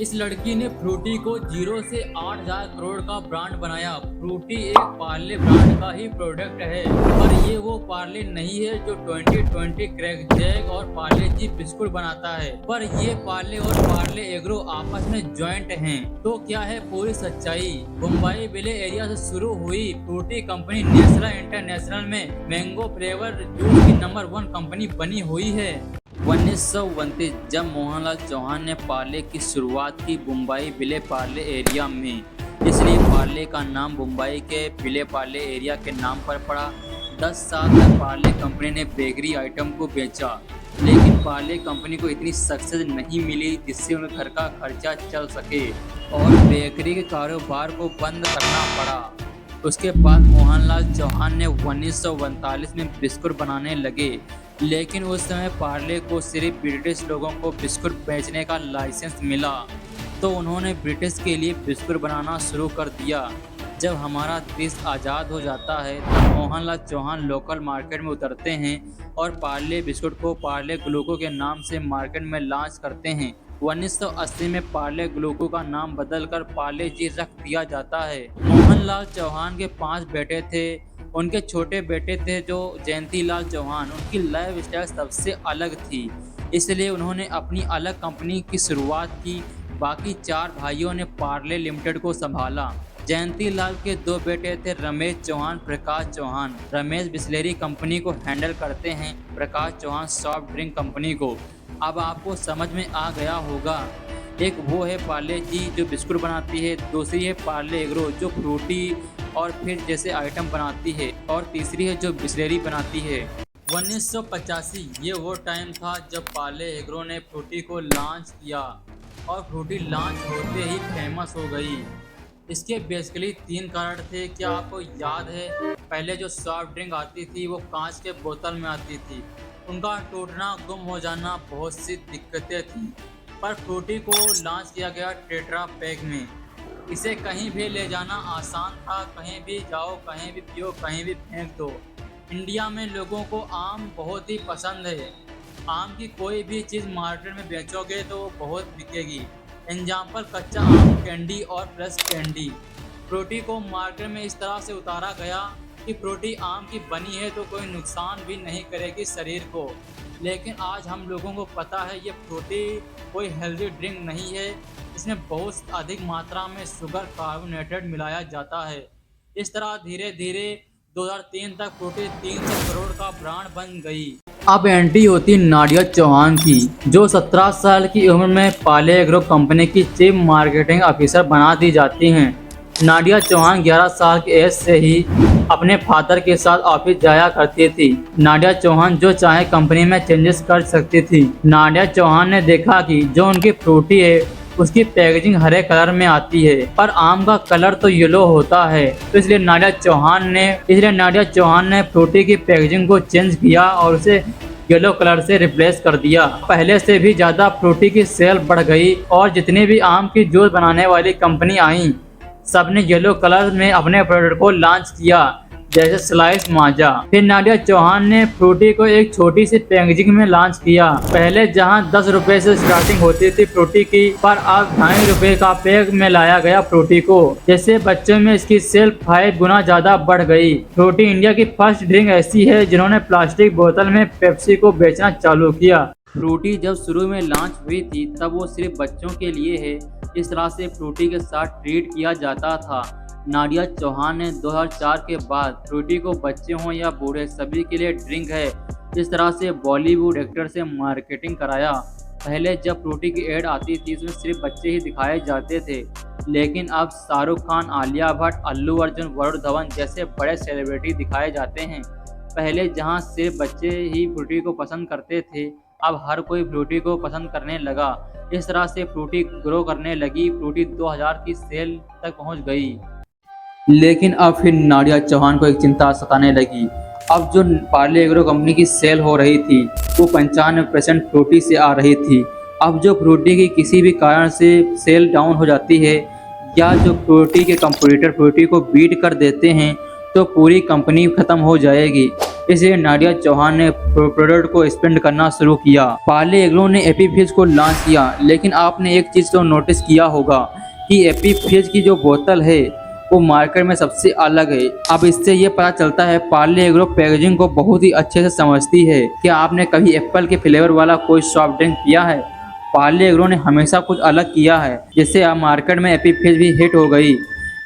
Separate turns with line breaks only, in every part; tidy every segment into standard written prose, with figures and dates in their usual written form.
इस लड़की ने फ्रूटी को 0 से 8,000 करोड़ का ब्रांड बनाया। फ्रूटी एक पार्ले ब्रांड का ही प्रोडक्ट है, पर ये वो पार्ले नहीं है जो 2020 क्रैक जैक और पार्ले जी बिस्कुट बनाता है। पर ये पार्ले और पार्ले एग्रो आपस में ज्वाइंट हैं। तो क्या है पूरी सच्चाई? मुंबई विले एरिया से शुरू हुई फ्रूटी कंपनी नेस्ला इंटरनेशनल में मैंगो फ्लेवर जूस की नंबर 1 कंपनी बनी हुई है। 1929 जब मोहनलाल चौहान ने पार्ले की शुरुआत की मुंबई विले पार्ले एरिया में, इसलिए पार्ले का नाम मुंबई के विले पार्ले एरिया के नाम पर पड़ा। 10 साल तक पार्ले कंपनी ने बेकरी आइटम को बेचा, लेकिन पार्ले कंपनी को इतनी सक्सेस नहीं मिली जिससे उन्हें घर का खर्चा चल सके और बेकरी के कारोबार को बंद करना पड़ा। उसके बाद मोहनलाल चौहान ने 1939 में बिस्कुट बनाने लगे, लेकिन उस समय पार्ले को सिर्फ ब्रिटिश लोगों को बिस्कुट बेचने का लाइसेंस मिला, तो उन्होंने ब्रिटिश के लिए बिस्कुट बनाना शुरू कर दिया। जब हमारा देश आज़ाद हो जाता है तब मोहनलाल चौहान लोकल मार्केट में उतरते हैं और पार्ले बिस्कुट को पार्ले ग्लूको के नाम से मार्केट में लॉन्च करते हैं। 1980 में पार्ले ग्लूको का नाम बदलकर पार्ले जी रख दिया जाता है। मोहनलाल चौहान के 5 बेटे थे। उनके छोटे बेटे थे जो जयंतीलाल चौहान, उनकी लाइफ स्टाइल सबसे अलग थी, इसलिए उन्होंने अपनी अलग कंपनी की शुरुआत की। बाकी 4 भाइयों ने पार्ले लिमिटेड को संभाला। जयंतीलाल के 2 बेटे थे रमेश चौहान, प्रकाश चौहान। रमेश बिस्लेरी कंपनी को हैंडल करते हैं, प्रकाश चौहान सॉफ्ट ड्रिंक कंपनी को। अब आपको समझ में आ गया होगा, एक वो है पार्ले जी जो बिस्कुट बनाती है, दूसरी है पार्ले एग्रो जो फ्रूटी और फिर जैसे आइटम बनाती है, और तीसरी है जो बिस्लेरी बनाती है। 1985 ये वो टाइम था जब पार्ले एग्रो ने फ्रूटी को लॉन्च किया और फ्रूटी लॉन्च होते ही फेमस हो गई। इसके बेसिकली 3 कारण थे। क्या आपको याद है? पहले जो सॉफ्ट ड्रिंक आती थी वो कांच के बोतल में आती थी, उनका टूटना, गुम हो जाना, बहुत सी दिक्कतें थी। पर फ्रूटी को लॉन्च किया गया टेट्रा पैक में। इसे कहीं भी ले जाना आसान था, कहीं भी जाओ, कहीं भी पियो, कहीं भी फेंक दो। इंडिया में लोगों को आम बहुत ही पसंद है। आम की कोई भी चीज़ मार्केट में बेचोगे तो वो बहुत बिकेगी। एग्जाम्पल कच्चा आम कैंडी और फ्रेश कैंडी। फ्रूटी को मार्केट में इस तरह से उतारा गया कि फ्रूटी आम की बनी है तो कोई नुकसान भी नहीं करेगी शरीर को। लेकिन आज हम लोगों को पता है ये फ्रूटी कोई हेल्दी ड्रिंक नहीं है, इसमें बहुत अधिक मात्रा में शुगर कार्बोनेटेड मिलाया जाता है। इस तरह धीरे धीरे 2003 तक फ्रूटी 300 करोड़ का ब्रांड बन गई। अब एंट्री होती नाडिया चौहान की, जो 17 साल की उम्र में पार्ले एग्रो कंपनी की चीफ मार्केटिंग ऑफिसर बना दी जाती हैं। नाडिया चौहान 11 साल की एज से ही अपने फादर के साथ ऑफिस जाया करती थी। नाडिया चौहान जो चाहे कंपनी में चेंजेस कर सकती थी। नाडिया चौहान ने देखा कि जो उनकी फ्रूटी है उसकी पैकेजिंग हरे कलर में आती है, पर आम का कलर तो येलो होता है, तो इसलिए नाडिया चौहान ने फ्रूटी की पैकेजिंग को चेंज किया और उसे येलो कलर से रिप्लेस कर दिया। पहले से भी ज़्यादा फ्रूटी की सेल बढ़ गई और जितनी भी आम की जूस बनाने वाली कंपनी आई, सबने येलो कलर में अपने प्रोडक्ट को लॉन्च किया, जैसे स्लाइस माजा। फिर नाडिया चौहान ने फ्रूटी को एक छोटी सी पैकेजिंग में लॉन्च किया। पहले जहां 10 रुपए से स्टार्टिंग होती थी फ्रूटी की, पर अब 2.5 रुपए का पैक में लाया गया फ्रूटी को। जैसे बच्चों में इसकी सेल 5 गुना ज्यादा बढ़ गई। फ्रूटी इंडिया की फर्स्ट ड्रिंक ऐसी है जिन्होंने प्लास्टिक बोतल में पेप्सी को बेचना चालू किया। फ्रूटी जब शुरू में लॉन्च हुई थी तब वो सिर्फ बच्चों के लिए है, इस तरह से फ्रूटी के साथ ट्रीट किया जाता था। नाडिया चौहान ने 2004 के बाद फ्रूटी को बच्चे हों या बूढ़े सभी के लिए ड्रिंक है, इस तरह से बॉलीवुड एक्टर से मार्केटिंग कराया। पहले जब फ्रूटी की एड आती थी उसमें सिर्फ बच्चे ही दिखाए जाते थे, लेकिन अब शाहरुख खान, आलिया भट्ट, अल्लू अर्जुन, वरुण धवन जैसे बड़े सेलिब्रिटी दिखाए जाते हैं। पहले जहां सिर्फ बच्चे ही फ्रूटी को पसंद करते थे, अब हर कोई फ्रूटी को पसंद करने लगा। इस तरह से फ्रूटी ग्रो करने लगी। फ्रूटी 2000 की सेल तक पहुंच गई। लेकिन अब फिर नाडिया चौहान को एक चिंता सताने लगी। अब जो पार्ले एग्रो कंपनी की सेल हो रही थी वो 95% फ्रूटी से आ रही थी। अब जो फ्रूटी की किसी भी कारण से सेल डाउन हो जाती है या जो फ्रूटी के कंपटीटर फ्रूटी को बीट कर देते हैं तो पूरी कंपनी खत्म हो जाएगी। इसलिए नाडिया चौहान ने प्रोडक्ट को एक्सपेंड करना शुरू किया। पार्ले एग्रो ने एपी फिज को लॉन्च किया, लेकिन आपने एक चीज़ तो नोटिस किया होगा कि एपी फिज की जो बोतल है वो मार्केट में सबसे अलग है। अब इससे ये पता चलता है पार्ले एग्रो पैकेजिंग को बहुत ही अच्छे से समझती है। क्या आपने कभी एप्पल के फ्लेवर वाला कोई सॉफ्ट ड्रिंक पिया है? पार्ले एग्रो ने हमेशा कुछ अलग किया है, जिससे अब मार्केट में एपी फिज भी हिट हो गई।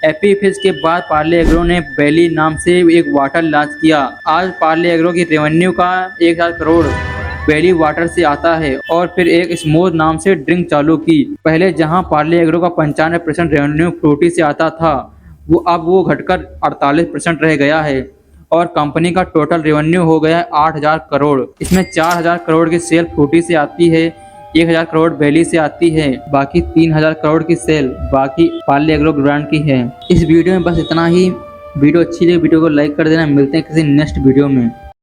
एपी फिज के बाद पार्ले एग्रो ने बेली नाम से एक वाटर लॉन्च किया। आज पार्ले एग्रो की रेवेन्यू का 1000 करोड़ बेली वाटर से आता है और फिर एक स्मूथ नाम से ड्रिंक चालू की। पहले जहां पार्ले एग्रो का 95% रेवेन्यू फ्रूटी से आता था, वो घटकर 48% रह गया है और कंपनी का टोटल रेवेन्यू हो गया है 8000 करोड़। इसमें 4000 करोड़ की सेल फ्रूटी से आती है, 1000 करोड़ बेली से आती है, बाकी 3000 करोड़ की सेल बाकी पार्ले एग्रो ब्रांड की है। इस वीडियो में बस इतना ही। वीडियो अच्छी लगी वीडियो को लाइक कर देना। मिलते हैं किसी नेक्स्ट वीडियो में।